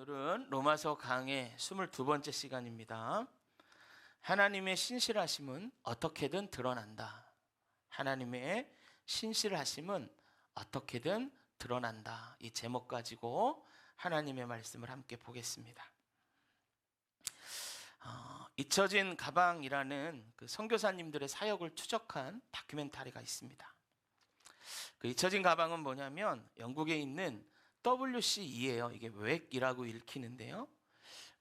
오늘은 로마서 강의 22번째 시간입니다. 하나님의 신실하심은 어떻게든 드러난다. 하나님의 신실하심은 어떻게든 드러난다. 이 제목 가지고 하나님의 말씀을 함께 보겠습니다. 잊혀진 가방이라는 그 선교사님들의 사역을 추적한 다큐멘터리가 있습니다. 그 잊혀진 가방은 뭐냐면 영국에 있는 WCE예요. 이게 웩이라고 읽히는데요.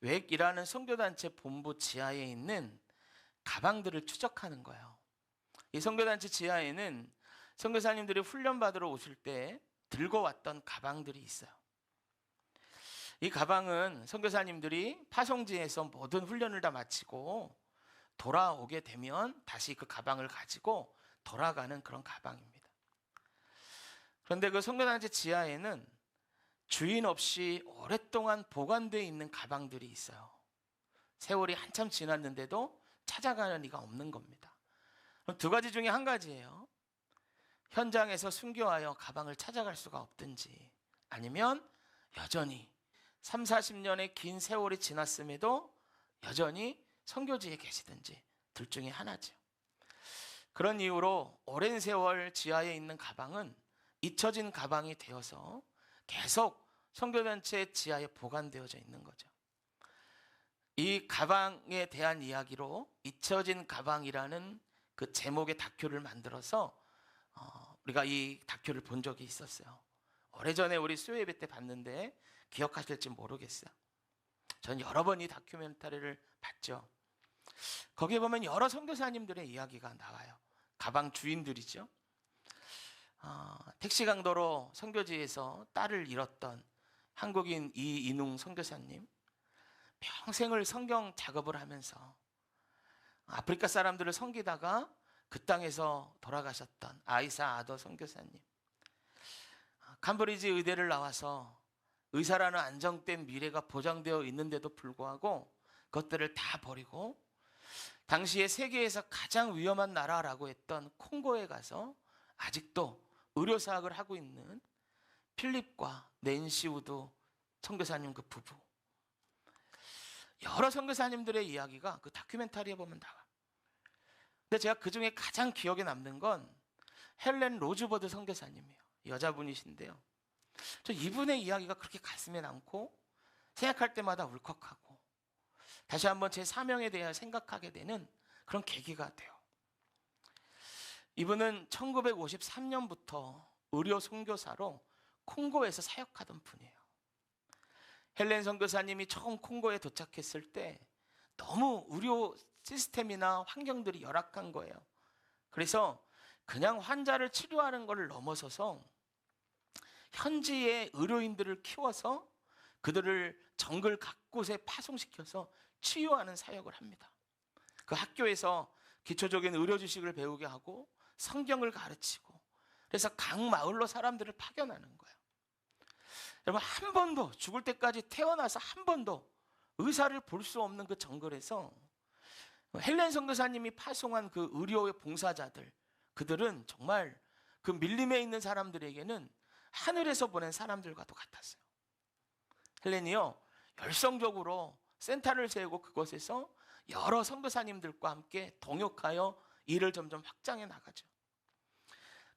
웩이라는 선교단체 본부 지하에 있는 가방들을 추적하는 거예요. 이 선교단체 지하에는 선교사님들이 훈련받으러 오실 때 들고 왔던 가방들이 있어요. 이 가방은 선교사님들이 파송지에서 모든 훈련을 다 마치고 돌아오게 되면 다시 그 가방을 가지고 돌아가는 그런 가방입니다. 그런데 그 선교단체 지하에는 주인 없이 오랫동안 보관되어 있는 가방들이 있어요. 세월이 한참 지났는데도 찾아가는 이가 없는 겁니다. 그럼 두 가지 중에 한 가지예요. 현장에서 순교하여 가방을 찾아갈 수가 없든지, 아니면 여전히 3, 40년의 긴 세월이 지났음에도 여전히 선교지에 계시든지, 둘 중에 하나죠. 그런 이유로 오랜 세월 지하에 있는 가방은 잊혀진 가방이 되어서 계속 선교단체 지하에 보관되어져 있는 거죠. 이 가방에 대한 이야기로 잊혀진 가방이라는 그 제목의 다큐를 만들어서 우리가 이 다큐를 본 적이 있었어요. 오래전에 우리 수요예배 때 봤는데 기억하실지 모르겠어요. 전 여러 번 이 다큐멘터리를 봤죠. 거기에 보면 여러 선교사님들의 이야기가 나와요. 가방 주인들이죠. 택시 강도로 선교지에서 딸을 잃었던 한국인 이인웅 선교사님, 평생을 성경 작업을 하면서 아프리카 사람들을 섬기다가 그 땅에서 돌아가셨던 아이사 아더 선교사님, 캠브리지 의대를 나와서 의사라는 안정된 미래가 보장되어 있는데도 불구하고 그것들을 다 버리고 당시에 세계에서 가장 위험한 나라라고 했던 콩고에 가서 아직도 의료사학을 하고 있는 필립과 낸시 우드 선교사님 그 부부, 여러 선교사님들의 이야기가 그 다큐멘터리에 보면 나와. 근데 제가 그 중에 가장 기억에 남는 건 헬렌 로즈버드 선교사님이에요. 여자분이신데요. 저 이분의 이야기가 그렇게 가슴에 남고 생각할 때마다 울컥하고 다시 한번 제 사명에 대해 생각하게 되는 그런 계기가 돼요. 이분은 1953년부터 의료 선교사로 콩고에서 사역하던 분이에요. 헬렌 선교사님이 처음 콩고에 도착했을 때 너무 의료 시스템이나 환경들이 열악한 거예요. 그래서 그냥 환자를 치료하는 것을 넘어서서 현지의 의료인들을 키워서 그들을 정글 각곳에 파송시켜서 치유하는 사역을 합니다. 그 학교에서 기초적인 의료 지식을 배우게 하고 성경을 가르치고, 그래서 각 마을로 사람들을 파견하는 거예요. 여러분, 한 번도 죽을 때까지 태어나서 한 번도 의사를 볼 수 없는 그 정글에서 헬렌 선교사님이 파송한 그 의료의 봉사자들, 그들은 정말 그 밀림에 있는 사람들에게는 하늘에서 보낸 사람들과도 같았어요. 헬렌이요, 열성적으로 센터를 세우고 그곳에서 여러 선교사님들과 함께 동역하여 일을 점점 확장해 나가죠.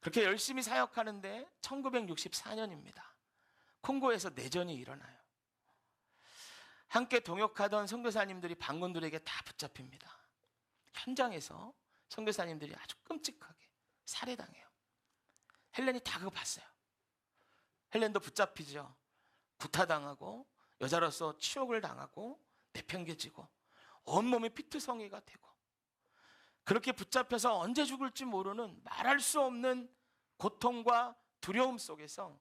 그렇게 열심히 사역하는데 1964년입니다. 콩고에서 내전이 일어나요. 함께 동역하던 선교사님들이 반군들에게 다 붙잡힙니다. 현장에서 선교사님들이 아주 끔찍하게 살해당해요. 헬렌이 다 그거 봤어요. 헬렌도 붙잡히죠. 구타당하고 여자로서 치욕을 당하고 내팽개지고 온몸이 피투성이가 되고, 그렇게 붙잡혀서 언제 죽을지 모르는 말할 수 없는 고통과 두려움 속에서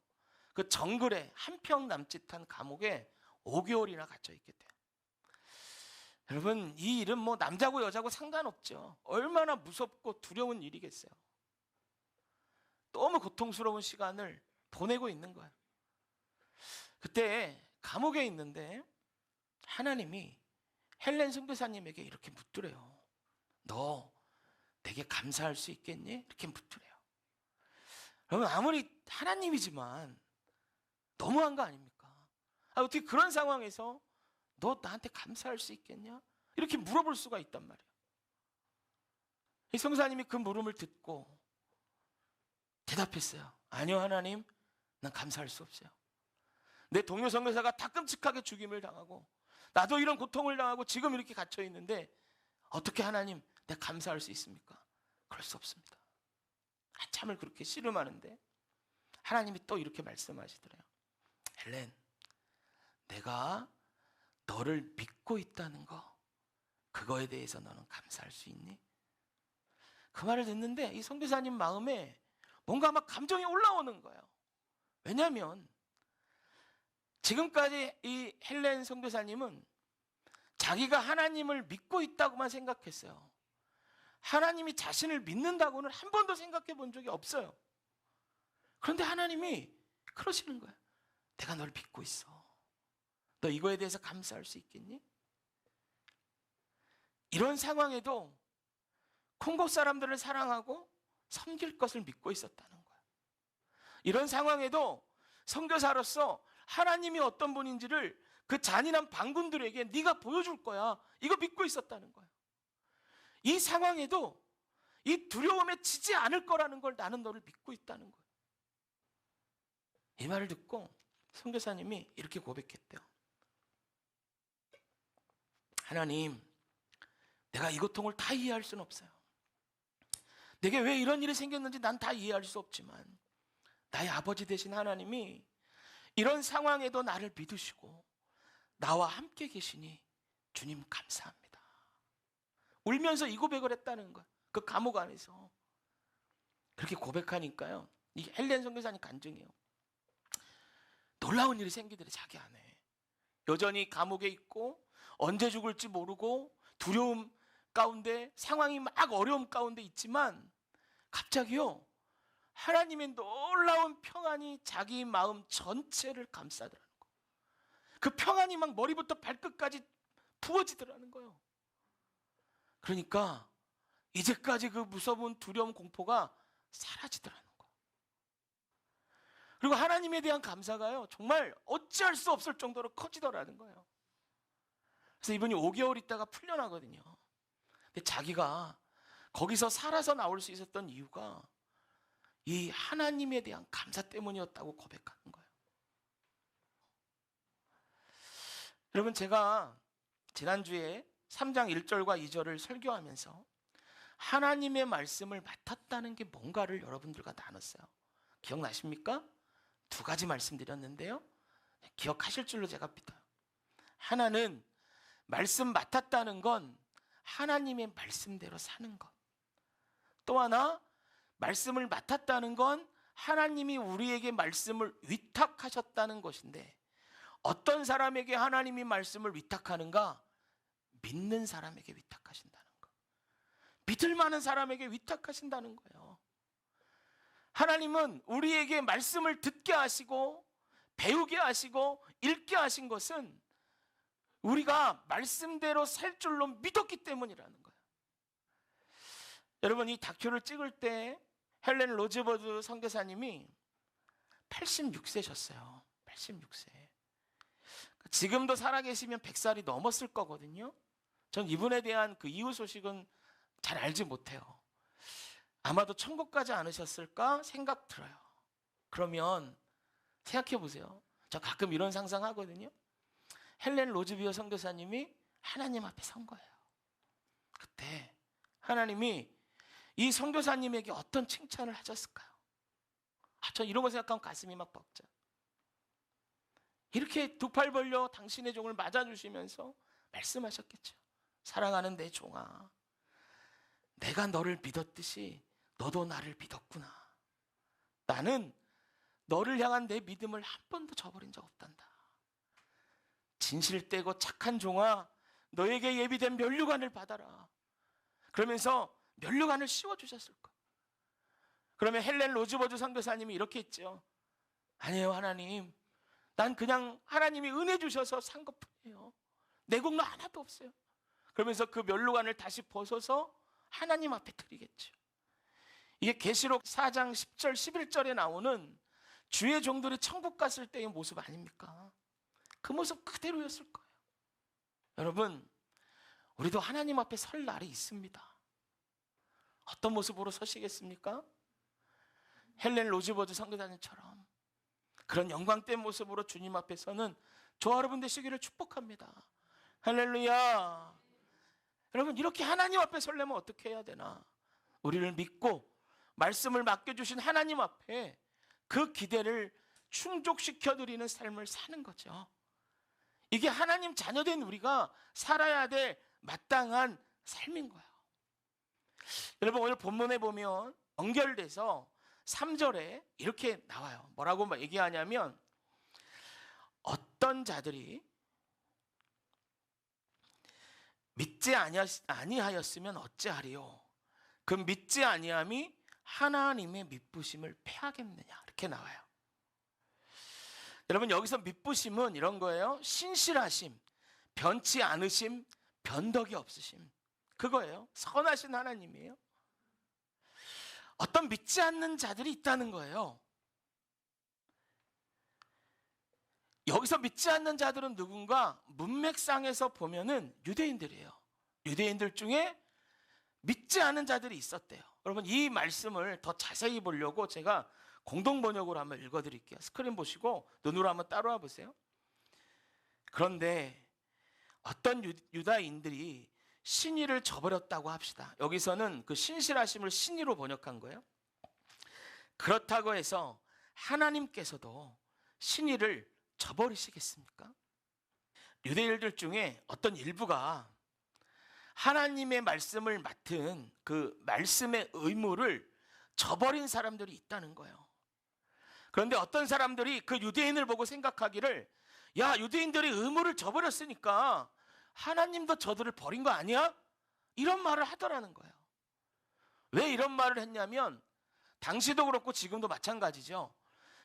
그 정글에 한평 남짓한 감옥에 5개월이나 갇혀 있게 돼요. 여러분, 이 일은 뭐 남자고 여자고 상관없죠. 얼마나 무섭고 두려운 일이겠어요. 너무 고통스러운 시간을 보내고 있는 거예요. 그때 감옥에 있는데 하나님이 헬렌 선교사님에게 이렇게 묻더래요. 너 내게 감사할 수 있겠니? 이렇게 묻더래요. 여러분, 아무리 하나님이지만 너무한 거 아닙니까? 어떻게 그런 상황에서 너 나한테 감사할 수 있겠냐? 이렇게 물어볼 수가 있단 말이에요. 이 성사님이 그 물음을 듣고 대답했어요. 아니요, 하나님, 난 감사할 수 없어요. 내 동료 선교사가 다 끔찍하게 죽임을 당하고 나도 이런 고통을 당하고 지금 이렇게 갇혀 있는데 어떻게 하나님 내가 감사할 수 있습니까? 그럴 수 없습니다. 한참을 그렇게 씨름하는데 하나님이 또 이렇게 말씀하시더래요. 헬렌, 내가 너를 믿고 있다는 거, 그거에 대해서 너는 감사할 수 있니? 그 말을 듣는데 이 선교사님 마음에 뭔가 막 감정이 올라오는 거예요. 왜냐하면 지금까지 이 헬렌 선교사님은 자기가 하나님을 믿고 있다고만 생각했어요. 하나님이 자신을 믿는다고는 한 번도 생각해 본 적이 없어요. 그런데 하나님이 그러시는 거예요. 내가 널 믿고 있어. 너 이거에 대해서 감사할 수 있겠니? 이런 상황에도 콩고 사람들을 사랑하고 섬길 것을 믿고 있었다는 거예요. 이런 상황에도 선교사로서 하나님이 어떤 분인지를 그 잔인한 반군들에게 네가 보여줄 거야, 이거 믿고 있었다는 거예요. 이 상황에도 이 두려움에 지지 않을 거라는 걸 나는 너를 믿고 있다는 거예요. 이 말을 듣고 선교사님이 이렇게 고백했대요. 하나님, 내가 이 고통을 다 이해할 수는 없어요. 내게 왜 이런 일이 생겼는지 난 다 이해할 수 없지만 나의 아버지 되신 하나님이 이런 상황에도 나를 믿으시고 나와 함께 계시니 주님 감사합니다. 울면서 이 고백을 했다는 거야. 그 감옥 안에서. 그렇게 고백하니까요, 이 헬렌 선교사님 간증해요. 놀라운 일이 생기더래, 자기 안에. 여전히 감옥에 있고 언제 죽을지 모르고 두려움 가운데, 상황이 막 어려움 가운데 있지만 갑자기요, 하나님의 놀라운 평안이 자기 마음 전체를 감싸더라는 거예요. 그 평안이 막 머리부터 발끝까지 부어지더라는 거예요. 그러니까 이제까지 그 무서운 두려움, 공포가 사라지더라는 거예요. 그리고 하나님에 대한 감사가요, 정말 어찌할 수 없을 정도로 커지더라는 거예요. 그래서 이분이 5개월 있다가 풀려나거든요. 근데 자기가 거기서 살아서 나올 수 있었던 이유가 이 하나님에 대한 감사 때문이었다고 고백하는 거예요. 여러분, 제가 지난주에 3장 1절과 2절을 설교하면서 하나님의 말씀을 맡았다는 게 뭔가를 여러분들과 나눴어요. 기억나십니까? 2가지 말씀드렸는데요, 기억하실 줄로 제가 믿어요. 하나는 말씀 맡았다는 건 하나님의 말씀대로 사는 것. 또 하나, 말씀을 맡았다는 건 하나님이 우리에게 말씀을 위탁하셨다는 것인데, 어떤 사람에게 하나님이 말씀을 위탁하는가? 믿는 사람에게 위탁하신다는 거. 믿을 만한 사람에게 위탁하신다는 거예요. 하나님은 우리에게 말씀을 듣게 하시고 배우게 하시고 읽게 하신 것은 우리가 말씀대로 살 줄로 믿었기 때문이라는 거예요. 여러분, 이 다큐를 찍을 때 헬렌 로즈버드 선교사님이 86세셨어요. 86세. 지금도 살아계시면 100살이 넘었을 거거든요. 전 이분에 대한 그 이후 소식은 잘 알지 못해요. 아마도 천국 가지 않으셨을까 생각 들어요. 그러면 생각해 보세요. 저 가끔 이런 상상하거든요. 헬렌 로즈비어 선교사님이 하나님 앞에 선 거예요. 그때 하나님이 이 선교사님에게 어떤 칭찬을 하셨을까요? 전 이런 거 생각하면 가슴이 막 벅차. 이렇게 두 팔 벌려 당신의 종을 맞아주시면서 말씀하셨겠죠. 사랑하는 내 종아, 내가 너를 믿었듯이 너도 나를 믿었구나. 나는 너를 향한 내 믿음을 한 번도 저버린 적 없단다. 진실되고 착한 종아, 너에게 예비된 면류관을 받아라. 그러면서 면류관을 씌워주셨을 거야. 그러면 헬렌 로즈버드 선교사님이 이렇게 했죠. 아니에요, 하나님. 난 그냥 하나님이 은혜 주셔서 산 것뿐이에요. 내 공로 하나도 없어요. 그러면서 그 면류관을 다시 벗어서 하나님 앞에 드리겠죠. 이게 계시록 4장 10절 11절에 나오는 주의 종들이 천국 갔을 때의 모습 아닙니까? 그 모습 그대로였을 거예요. 여러분, 우리도 하나님 앞에 설 날이 있습니다. 어떤 모습으로 서시겠습니까? 헬렌 로즈버드 선교사님처럼 그런 영광된 모습으로 주님 앞에 서는 저와 여러분 되시기를 축복합니다. 할렐루야. 여러분, 이렇게 하나님 앞에 설려면 어떻게 해야 되나? 우리를 믿고 말씀을 맡겨주신 하나님 앞에 그 기대를 충족시켜 드리는 삶을 사는 거죠. 이게 하나님 자녀된 우리가 살아야 될 마땅한 삶인 거예요. 여러분, 오늘 본문에 보면 연결돼서 3절에 이렇게 나와요. 뭐라고 얘기하냐면, 어떤 자들이 믿지 아니하였으면 어찌하리요? 그 믿지 아니함이 하나님의 미쁘심을 패하겠느냐? 이렇게 나와요. 여러분, 여기서 미쁘심은 이런 거예요. 신실하심, 변치 않으심, 변덕이 없으심. 그거예요. 선하신 하나님이에요. 어떤 믿지 않는 자들이 있다는 거예요. 여기서 믿지 않는 자들은 누군가? 문맥상에서 보면은 유대인들이에요. 유대인들 중에 믿지 않은 자들이 있었대요. 여러분, 이 말씀을 더 자세히 보려고 제가 공동 번역으로 한번 읽어드릴게요. 스크린 보시고 눈으로 한번 따라와 보세요. 그런데 어떤 유다인들이 신의를 저버렸다고 합시다. 여기서는 그 신실하심을 신의로 번역한 거예요. 그렇다고 해서 하나님께서도 신의를 저버리시겠습니까? 유대인들 중에 어떤 일부가 하나님의 말씀을 맡은 그 말씀의 의무를 저버린 사람들이 있다는 거예요. 그런데 어떤 사람들이 그 유대인을 보고 생각하기를, 야, 유대인들이 의무를 저버렸으니까 하나님도 저들을 버린 거 아니야? 이런 말을 하더라는 거예요. 왜 이런 말을 했냐면, 당시도 그렇고 지금도 마찬가지죠.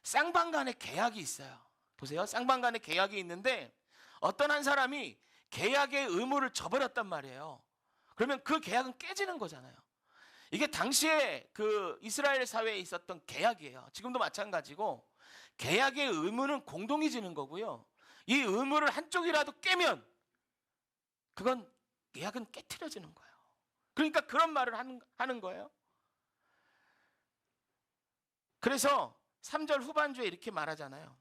쌍방 간에 계약이 있어요. 보세요. 쌍방 간에 계약이 있는데 어떤 한 사람이 계약의 의무를 저버렸단 말이에요. 그러면 그 계약은 깨지는 거잖아요. 이게 당시에 그 이스라엘 사회에 있었던 계약이에요. 지금도 마찬가지고, 계약의 의무는 공동이 지는 거고요. 이 의무를 한쪽이라도 깨면 그건 계약은 깨트려지는 거예요. 그러니까 그런 말을 하는 거예요. 그래서 3절 후반주에 이렇게 말하잖아요.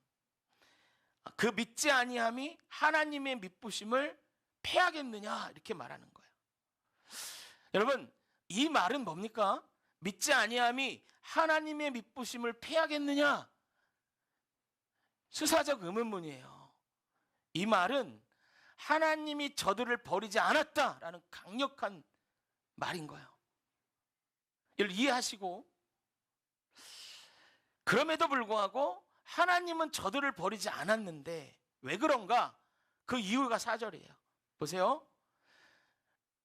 그 믿지 아니함이 하나님의 미쁘심을 패하겠느냐, 이렇게 말하는 거예요. 여러분, 이 말은 뭡니까? 믿지 아니함이 하나님의 미쁘심을 패하겠느냐? 수사적 의문문이에요. 이 말은 하나님이 저들을 버리지 않았다라는 강력한 말인 거예요. 이걸 이해하시고, 그럼에도 불구하고 하나님은 저들을 버리지 않았는데 왜 그런가? 그 이유가 4절이에요. 보세요.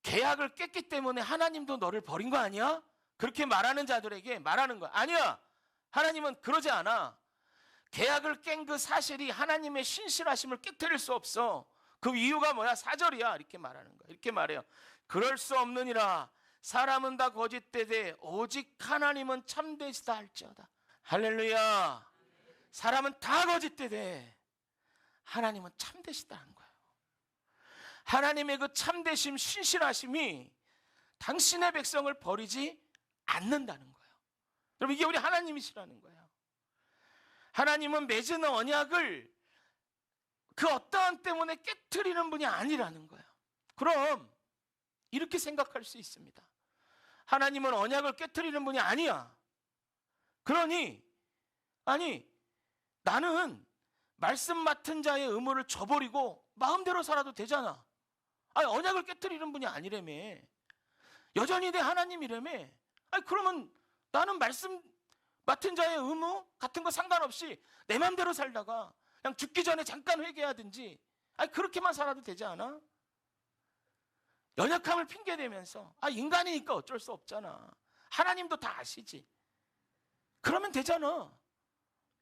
계약을 깼기 때문에 하나님도 너를 버린 거 아니야? 그렇게 말하는 자들에게 말하는 거야. 아니야. 하나님은 그러지 않아. 계약을 깬 그 사실이 하나님의 신실하심을 깨트릴 수 없어. 그 이유가 뭐야? 4절이야. 이렇게 말하는 거야. 이렇게 말해요. 그럴 수 없느니라. 사람은 다 거짓되되 오직 하나님은 참되시다 할지어다. 할렐루야. 사람은 다 거짓되되 하나님은 참되시다는 거예요. 하나님의 그 참되심, 신실하심이 당신의 백성을 버리지 않는다는 거예요. 여러분, 이게 우리 하나님이시라는 거예요. 하나님은 맺은 언약을 그 어떠한 때문에 깨트리는 분이 아니라는 거예요. 그럼 이렇게 생각할 수 있습니다. 하나님은 언약을 깨트리는 분이 아니야. 그러니 나는 말씀 맡은 자의 의무를 저버리고 마음대로 살아도 되잖아. 언약을 깨트리는 분이 아니라며. 여전히 내 하나님이라며. 그러면 나는 말씀 맡은 자의 의무 같은 거 상관없이 내 마음대로 살다가 그냥 죽기 전에 잠깐 회개하든지 그렇게만 살아도 되지 않아? 연약함을 핑계대면서 인간이니까 어쩔 수 없잖아. 하나님도 다 아시지. 그러면 되잖아.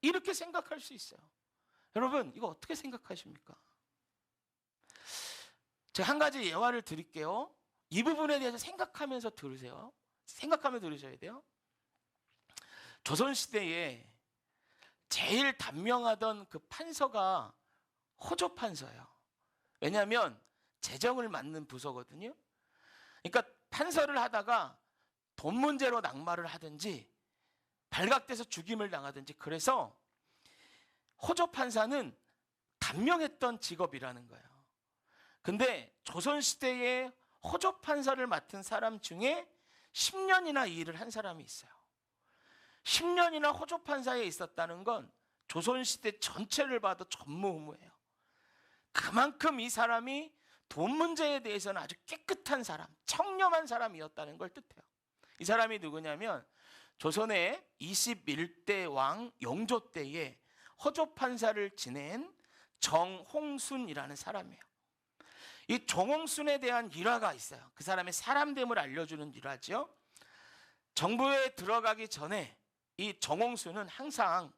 이렇게 생각할 수 있어요. 여러분, 이거 어떻게 생각하십니까? 제가 한 가지 예화를 드릴게요. 이 부분에 대해서 생각하면서 들으세요. 생각하며 들으셔야 돼요. 조선시대에 제일 단명하던 그 판서가 호조 판서예요. 왜냐하면 재정을 맡는 부서거든요. 그러니까 판서를 하다가 돈 문제로 낙마를 하든지 발각돼서 죽임을 당하든지, 그래서 호조 판사는 단명했던 직업이라는 거예요. 근데 조선시대에 호조 판사를 맡은 사람 중에 10년이나 이 일을 한 사람이 있어요. 10년이나 호조 판사에 있었다는 건 조선시대 전체를 봐도 전무후무해요. 그만큼 이 사람이 돈 문제에 대해서는 아주 깨끗한 사람, 청렴한 사람이었다는 걸 뜻해요. 이 사람이 누구냐면 조선의 21대 왕 영조 때에 호조 판사를 지낸 정홍순이라는 사람이에요. 이 정홍순에 대한 일화가 있어요. 그 사람의 사람됨을 알려주는 일화죠. 정부에 들어가기 전에 이 정홍순은 항상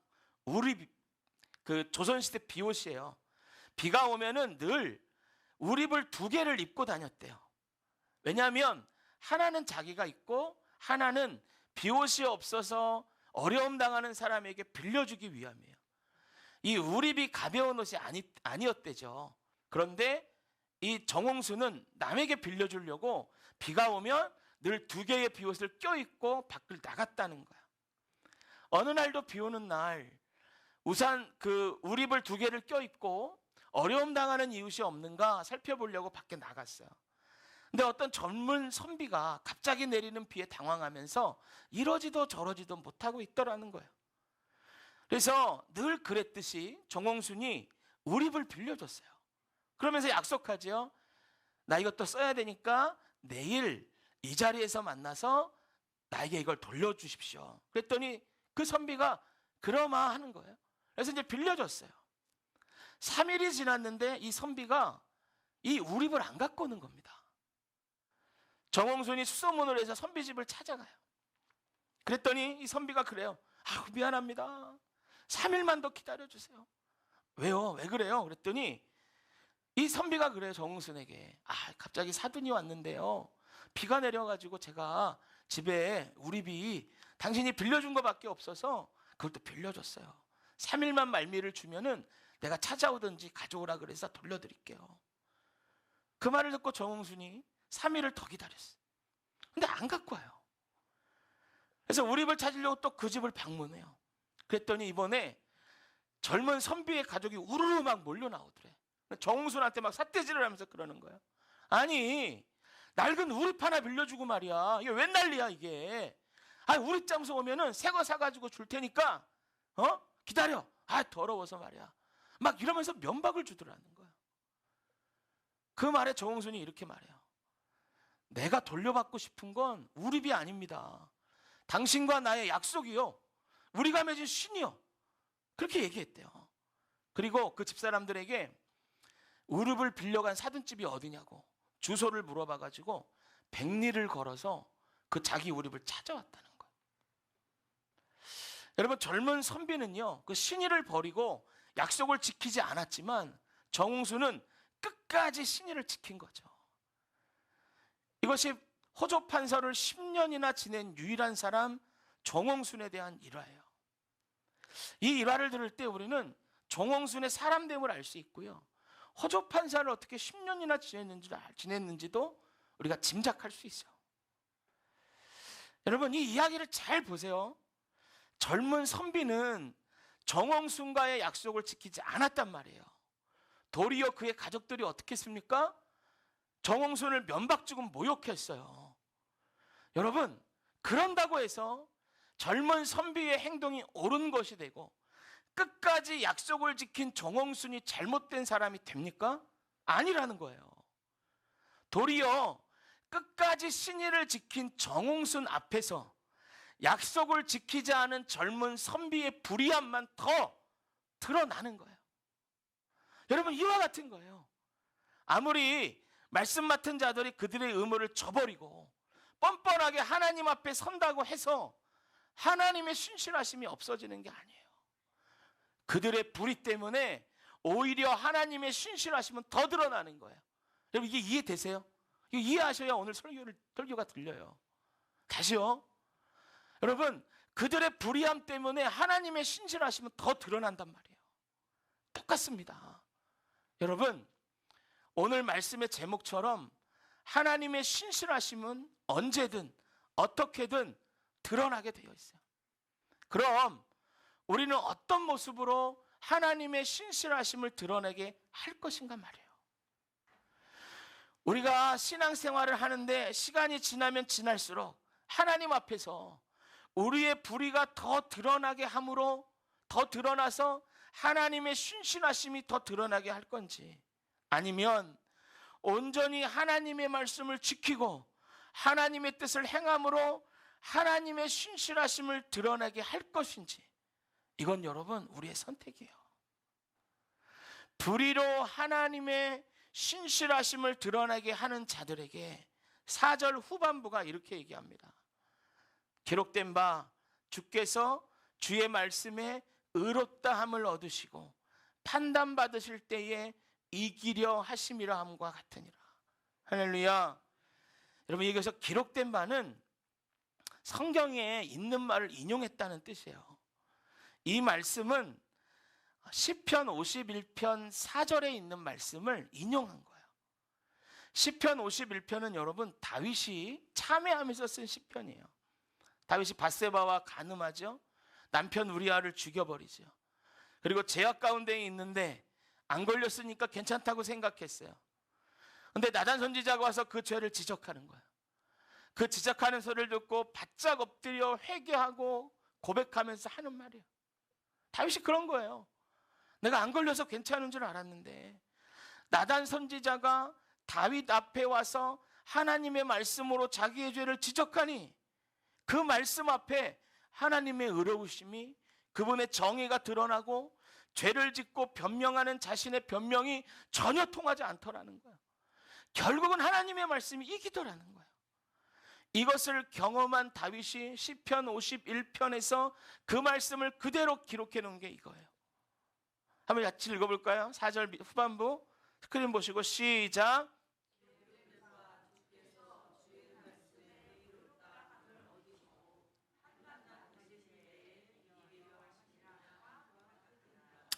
그 조선시대 비옷이에요. 비가 오면은 늘 우립을 2개를 입고 다녔대요. 왜냐하면 하나는 자기가 입고 하나는 비옷이 없어서 어려움 당하는 사람에게 빌려주기 위함이에요. 이 우립이 가벼운 옷이 아니었대죠. 그런데 이 정홍수는 남에게 빌려주려고 비가 오면 늘 2개의 비옷을 껴입고 밖을 나갔다는 거야. 어느 날도 비 오는 날 우산 그 우립을 2개를 껴입고 어려움 당하는 이웃이 없는가 살펴보려고 밖에 나갔어요. 근데 어떤 젊은 선비가 갑자기 내리는 비에 당황하면서 이러지도 저러지도 못하고 있더라는 거예요. 그래서 늘 그랬듯이 정홍순이 우립을 빌려줬어요. 그러면서 약속하죠. 나 이것도 써야 되니까 내일 이 자리에서 만나서 나에게 이걸 돌려주십시오. 그랬더니 그 선비가 그러마 하는 거예요. 그래서 이제 빌려줬어요. 3일이 지났는데 이 선비가 이 우립을 안 갖고 오는 겁니다. 정홍순이 수소문을 해서 선비 집을 찾아가요. 그랬더니 이 선비가 그래요. 아유, 미안합니다. 3일만 더 기다려주세요. 왜요? 왜 그래요? 그랬더니 이 선비가 그래요. 정홍순에게. 갑자기 사돈이 왔는데요. 비가 내려가지고 제가 집에 우립이 당신이 빌려준 것밖에 없어서 그걸 또 빌려줬어요. 3일만 말미를 주면은 내가 찾아오든지 가져오라 그래서 돌려드릴게요. 그 말을 듣고 정홍순이 3일을 더 기다렸어요. 근데 안 갖고 와요. 그래서 우립을 찾으려고 또 그 집을 방문해요. 그랬더니 이번에 젊은 선비의 가족이 우르르 막 몰려 나오더래. 정홍순한테 막 삿대질을 하면서 그러는 거예요. 아니, 낡은 우립 하나 빌려주고 말이야. 이게 웬 난리야 이게. 우립 장소 오면은 새 거 사가지고 줄 테니까 기다려. 더러워서 말이야. 막 이러면서 면박을 주더라는 거야. 그 말에 정홍순이 이렇게 말해요. 내가 돌려받고 싶은 건 우립이 아닙니다. 당신과 나의 약속이요. 우리가 맺은 신이요. 그렇게 얘기했대요. 그리고 그 집사람들에게 우립을 빌려간 사돈집이 어디냐고 주소를 물어봐가지고 100리를 걸어서 그 자기 우립을 찾아왔다는 거예요. 여러분, 젊은 선비는요, 그 신의를 버리고 약속을 지키지 않았지만 정홍수는 끝까지 신의를 지킨 거죠. 이것이 호조 판서를 10년이나 지낸 유일한 사람 정홍순에 대한 일화예요. 이 일화를 들을 때 우리는 정홍순의 사람됨을 알 수 있고요. 호조 판사를 어떻게 10년이나 지냈는지도 우리가 짐작할 수 있어요. 여러분, 이 이야기를 잘 보세요. 젊은 선비는 정홍순과의 약속을 지키지 않았단 말이에요. 도리어 그의 가족들이 어떻게 했습니까? 정홍순을 면박주고 모욕했어요. 여러분, 그런다고 해서 젊은 선비의 행동이 옳은 것이 되고 끝까지 약속을 지킨 정홍순이 잘못된 사람이 됩니까? 아니라는 거예요. 도리어 끝까지 신의를 지킨 정홍순 앞에서 약속을 지키지 않은 젊은 선비의 불의함만 더 드러나는 거예요. 여러분, 이와 같은 거예요. 아무리 말씀 맡은 자들이 그들의 의무를 저버리고 뻔뻔하게 하나님 앞에 선다고 해서 하나님의 신실하심이 없어지는 게 아니에요. 그들의 불의 때문에 오히려 하나님의 신실하심은 더 드러나는 거예요. 여러분, 이게 이해되세요? 이거 이해하셔야 오늘 설교가 들려요. 다시요. 여러분, 그들의 불의함 때문에 하나님의 신실하심은 더 드러난단 말이에요. 똑같습니다. 여러분, 오늘 말씀의 제목처럼 하나님의 신실하심은 언제든 어떻게든 드러나게 되어 있어요. 그럼 우리는 어떤 모습으로 하나님의 신실하심을 드러내게 할 것인가 말이에요. 우리가 신앙생활을 하는데 시간이 지나면 지날수록 하나님 앞에서 우리의 불의가 더 드러나게 함으로 더 드러나서 하나님의 신실하심이 더 드러나게 할 건지, 아니면 온전히 하나님의 말씀을 지키고 하나님의 뜻을 행함으로 하나님의 신실하심을 드러나게 할 것인지, 이건 여러분 우리의 선택이에요. 불의로 하나님의 신실하심을 드러나게 하는 자들에게 4절 후반부가 이렇게 얘기합니다. 기록된 바 주께서 주의 말씀에 의롭다함을 얻으시고 판단받으실 때에 이기려 하심이라 함과 같으니라. 할렐루야. 여러분, 여기서 기록된 바는 성경에 있는 말을 인용했다는 뜻이에요. 이 말씀은 시편 51편 4절에 있는 말씀을 인용한 거예요. 시편 51편은 여러분 다윗이 참회하면서 쓴 시편이에요. 다윗이 밧세바와 간음하죠. 남편 우리아를 죽여버리죠. 그리고 죄악 가운데 있는데 안 걸렸으니까 괜찮다고 생각했어요. 근데 나단 선지자가 와서 그 죄를 지적하는 거예요. 그 지적하는 소리를 듣고 바짝 엎드려 회개하고 고백하면서 하는 말이에요. 다윗이 그런 거예요. 내가 안 걸려서 괜찮은 줄 알았는데 나단 선지자가 다윗 앞에 와서 하나님의 말씀으로 자기의 죄를 지적하니 그 말씀 앞에 하나님의 의로우심이, 그분의 정의가 드러나고 죄를 짓고 변명하는 자신의 변명이 전혀 통하지 않더라는 거예요. 결국은 하나님의 말씀이 이기더라는 거예요. 이것을 경험한 다윗이 시편 51편에서 그 말씀을 그대로 기록해 놓은 게 이거예요. 한번 같이 읽어볼까요? 4절 후반부 스크린 보시고 시작.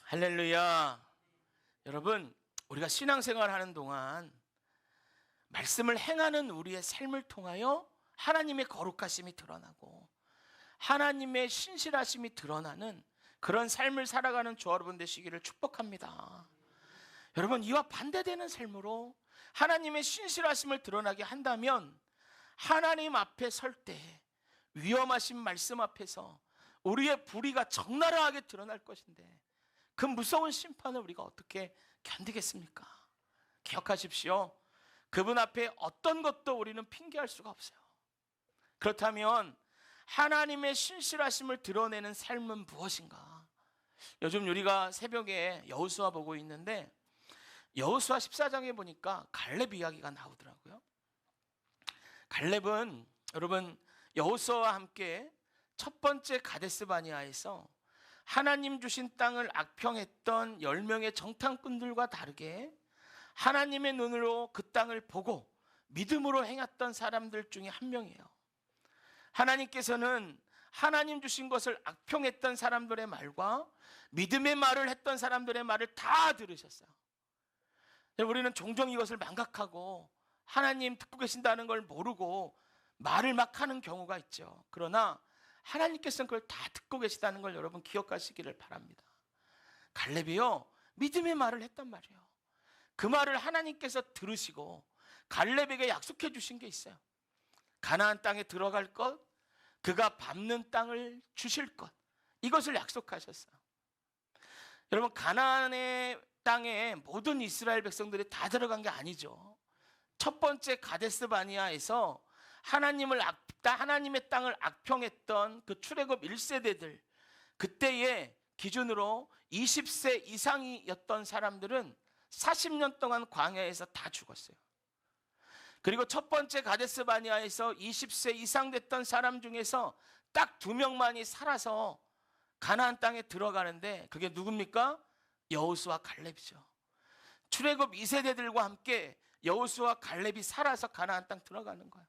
할렐루야. 여러분, 우리가 신앙생활 하는 동안 말씀을 행하는 우리의 삶을 통하여 하나님의 거룩하심이 드러나고 하나님의 신실하심이 드러나는 그런 삶을 살아가는 저와 여러분 되시기를 축복합니다. 여러분, 이와 반대되는 삶으로 하나님의 신실하심을 드러나게 한다면 하나님 앞에 설 때 위험하신 말씀 앞에서 우리의 불의가 적나라하게 드러날 것인데 그 무서운 심판을 우리가 어떻게 견디겠습니까? 기억하십시오. 그분 앞에 어떤 것도 우리는 핑계할 수가 없어요. 그렇다면 하나님의 신실하심을 드러내는 삶은 무엇인가? 요즘 우리가 새벽에 여호수아 보고 있는데 여호수아 14장에 보니까 갈렙 이야기가 나오더라고요. 갈렙은 여러분 여호수아와 함께 첫 번째 가데스 바니아에서 하나님 주신 땅을 악평했던 10명의 정탐꾼들과 다르게 하나님의 눈으로 그 땅을 보고 믿음으로 행했던 사람들 중에 한 명이에요. 하나님께서는 하나님 주신 것을 악평했던 사람들의 말과 믿음의 말을 했던 사람들의 말을 다 들으셨어요. 우리는 종종 이것을 망각하고 하나님 듣고 계신다는 걸 모르고 말을 막 하는 경우가 있죠. 그러나 하나님께서는 그걸 다 듣고 계시다는 걸 여러분 기억하시기를 바랍니다. 갈렙이요 믿음의 말을 했단 말이에요. 그 말을 하나님께서 들으시고 갈렙에게 약속해 주신 게 있어요. 가나안 땅에 들어갈 것, 그가 밟는 땅을 주실 것, 이것을 약속하셨어요. 여러분, 가나안의 땅에 모든 이스라엘 백성들이 다 들어간 게 아니죠. 첫 번째 가데스 바니아에서 하나님의 땅을 악평했던 그 출애굽 1세대들, 그때의 기준으로 20세 이상이었던 사람들은 40년 동안 광야에서 다 죽었어요. 그리고 첫 번째 가데스 바니아에서 20세 이상 됐던 사람 중에서 딱 2명만이 살아서 가나안 땅에 들어가는데 그게 누굽니까? 여호수아 갈렙이죠. 출애굽 2세대들과 함께 여호수아 갈렙이 살아서 가나안 땅 들어가는 거예요.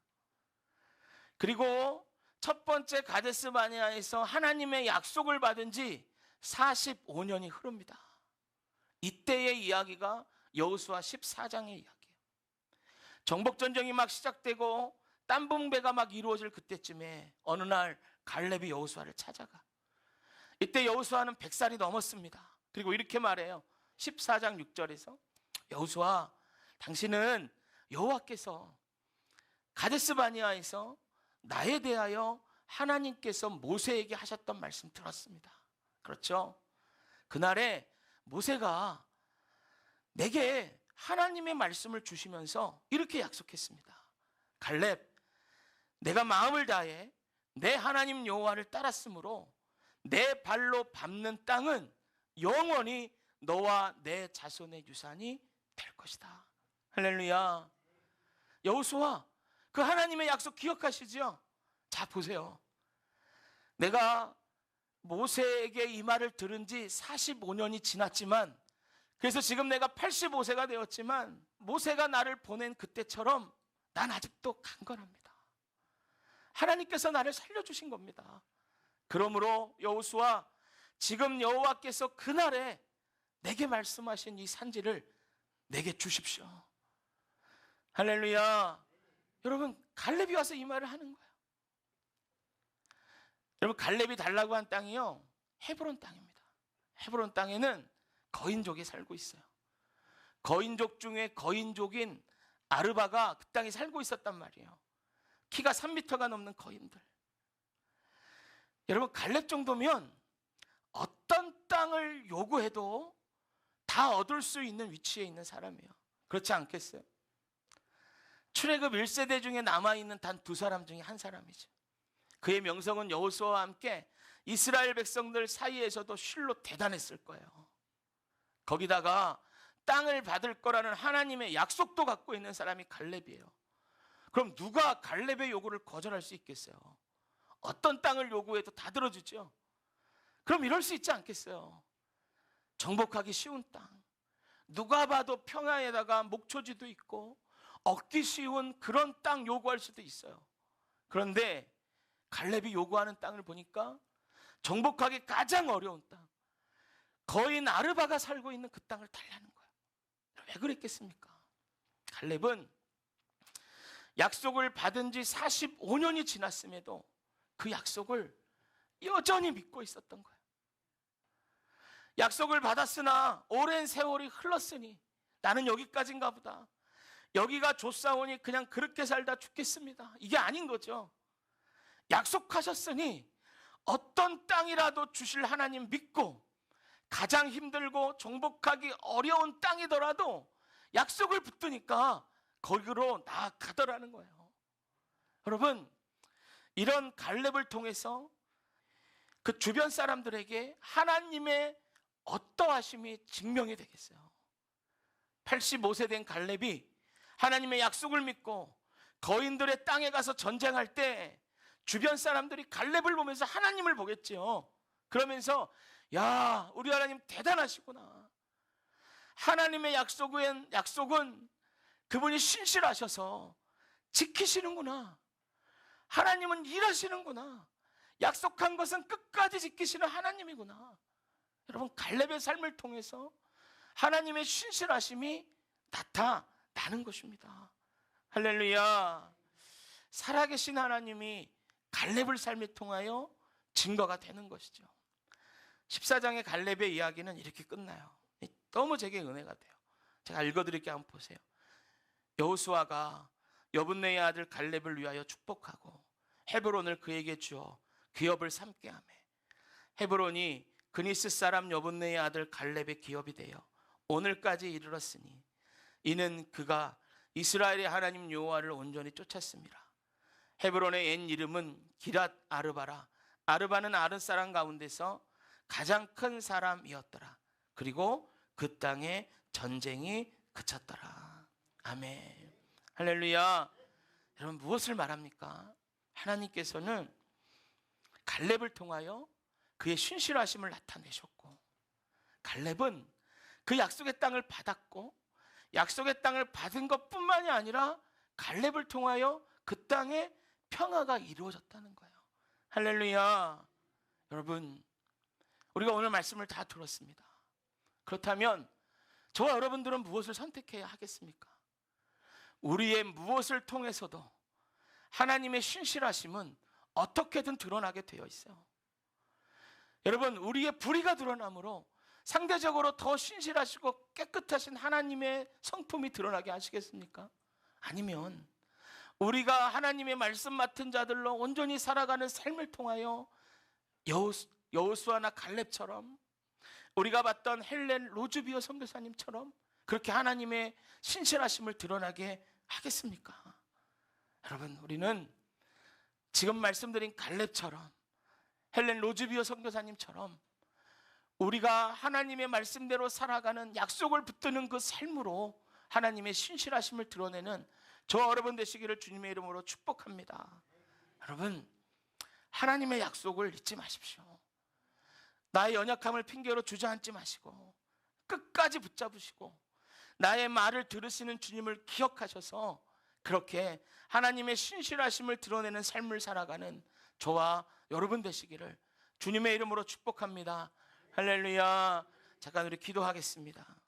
그리고 첫 번째 가데스 바니아에서 하나님의 약속을 받은 지 45년이 흐릅니다. 이때의 이야기가 여호수아 14장의 이야기예요. 정복전쟁이 막 시작되고 땀붕배가 막 이루어질 그때쯤에 어느 날 갈렙이 여호수아를 찾아가. 이때 여호수아는 100살이 넘었습니다. 그리고 이렇게 말해요. 14장 6절에서 여호수아, 당신은 여호와께서 가데스 바니아에서 나에 대하여 하나님께서 모세에게 하셨던 말씀 들었습니다. 그렇죠? 그날에 모세가 내게 하나님의 말씀을 주시면서 이렇게 약속했습니다. 갈렙, 내가 마음을 다해 내 하나님 여호와를 따랐으므로 내 발로 밟는 땅은 영원히 너와 내 자손의 유산이 될 것이다. 할렐루야. 여호수아, 그 하나님의 약속 기억하시죠? 자, 보세요. 내가 모세에게 이 말을 들은 지 45년이 지났지만, 그래서 지금 내가 85세가 되었지만 모세가 나를 보낸 그때처럼 난 아직도 강건합니다. 하나님께서 나를 살려주신 겁니다. 그러므로 여호수아, 지금 여호와께서 그날에 내게 말씀하신 이 산지를 내게 주십시오. 할렐루야. 여러분, 갈렙이 와서 이 말을 하는 거예요. 여러분, 갈렙이 달라고 한 땅이요, 헤브론 땅입니다. 헤브론 땅에는 거인족이 살고 있어요. 거인족 중에 거인족인 아르바가 그 땅에 살고 있었단 말이에요. 키가 3m가 넘는 거인들. 여러분, 갈렙 정도면 어떤 땅을 요구해도 다 얻을 수 있는 위치에 있는 사람이에요. 그렇지 않겠어요? 출애굽 1세대 중에 남아있는 단 2사람 중에 한 사람이죠. 그의 명성은 여호수아와 함께 이스라엘 백성들 사이에서도 실로 대단했을 거예요. 거기다가 땅을 받을 거라는 하나님의 약속도 갖고 있는 사람이 갈렙이에요. 그럼 누가 갈렙의 요구를 거절할 수 있겠어요? 어떤 땅을 요구해도 다 들어주죠. 그럼 이럴 수 있지 않겠어요? 정복하기 쉬운 땅, 누가 봐도 평야에다가 목초지도 있고 얻기 쉬운 그런 땅 요구할 수도 있어요. 그런데 갈렙이 요구하는 땅을 보니까 정복하기 가장 어려운 땅, 거인 아르바가 살고 있는 그 땅을 달라는 거예요. 왜 그랬겠습니까? 갈렙은 약속을 받은 지 45년이 지났음에도 그 약속을 여전히 믿고 있었던 거예요. 약속을 받았으나 오랜 세월이 흘렀으니 나는 여기까지인가 보다, 여기가 좋사오니 그냥 그렇게 살다 죽겠습니다, 이게 아닌 거죠. 약속하셨으니 어떤 땅이라도 주실 하나님 믿고, 가장 힘들고 정복하기 어려운 땅이더라도 약속을 붙드니까 거기로 나아가더라는 거예요. 여러분, 이런 갈렙을 통해서 그 주변 사람들에게 하나님의 어떠하심이 증명이 되겠어요. 85세 된 갈렙이 하나님의 약속을 믿고 거인들의 땅에 가서 전쟁할 때 주변 사람들이 갈렙을 보면서 하나님을 보겠지요. 그러면서 야, 우리 하나님 대단하시구나. 하나님의 약속은 그분이 신실하셔서 지키시는구나. 하나님은 일하시는구나. 약속한 것은 끝까지 지키시는 하나님이구나. 여러분, 갈렙의 삶을 통해서 하나님의 신실하심이 나타나는 것입니다. 할렐루야. 살아계신 하나님이 갈렙을 삶에 통하여 증거가 되는 것이죠. 14장의 갈렙의 이야기는 이렇게 끝나요. 너무 제게 은혜가 돼요. 제가 읽어드릴게요. 한번 보세요. 여호수아가 여분네의 아들 갈렙을 위하여 축복하고 헤브론을 그에게 주어 기업을 삼게 하매 헤브론이 그니스 사람 여분네의 아들 갈렙의 기업이 되어 오늘까지 이르렀으니 이는 그가 이스라엘의 하나님 여호와를 온전히 쫓았습니다. 헤브론의 옛 이름은 기랏 아르바라. 아르바는 아른 사람 가운데서 가장 큰 사람이었더라. 그리고 그 땅에 전쟁이 그쳤더라. 아멘. 할렐루야. 여러분, 무엇을 말합니까? 하나님께서는 갈렙을 통하여 그의 신실하심을 나타내셨고, 갈렙은 그 약속의 땅을 받았고, 약속의 땅을 받은 것뿐만이 아니라 갈렙을 통하여 그 땅에 평화가 이루어졌다는 거예요. 할렐루야. 여러분, 우리가 오늘 말씀을 다 들었습니다. 그렇다면 저와 여러분들은 무엇을 선택해야 하겠습니까? 우리의 무엇을 통해서도 하나님의 신실하심은 어떻게든 드러나게 되어 있어요. 여러분, 우리의 불의가 드러나므로 상대적으로 더 신실하시고 깨끗하신 하나님의 성품이 드러나게 하시겠습니까? 아니면 우리가 하나님의 말씀 맡은 자들로 온전히 살아가는 삶을 통하여 여호수아나 갈렙처럼, 우리가 봤던 헬렌 로즈비어 선교사님처럼 그렇게 하나님의 신실하심을 드러나게 하겠습니까? 여러분, 우리는 지금 말씀드린 갈렙처럼, 헬렌 로즈비어 선교사님처럼 우리가 하나님의 말씀대로 살아가는, 약속을 붙드는 그 삶으로 하나님의 신실하심을 드러내는 저와 여러분 되시기를 주님의 이름으로 축복합니다. 여러분, 하나님의 약속을 잊지 마십시오. 나의 연약함을 핑계로 주저앉지 마시고 끝까지 붙잡으시고 나의 말을 들으시는 주님을 기억하셔서 그렇게 하나님의 신실하심을 드러내는 삶을 살아가는 저와 여러분 되시기를 주님의 이름으로 축복합니다. 할렐루야. 잠깐 우리 기도하겠습니다.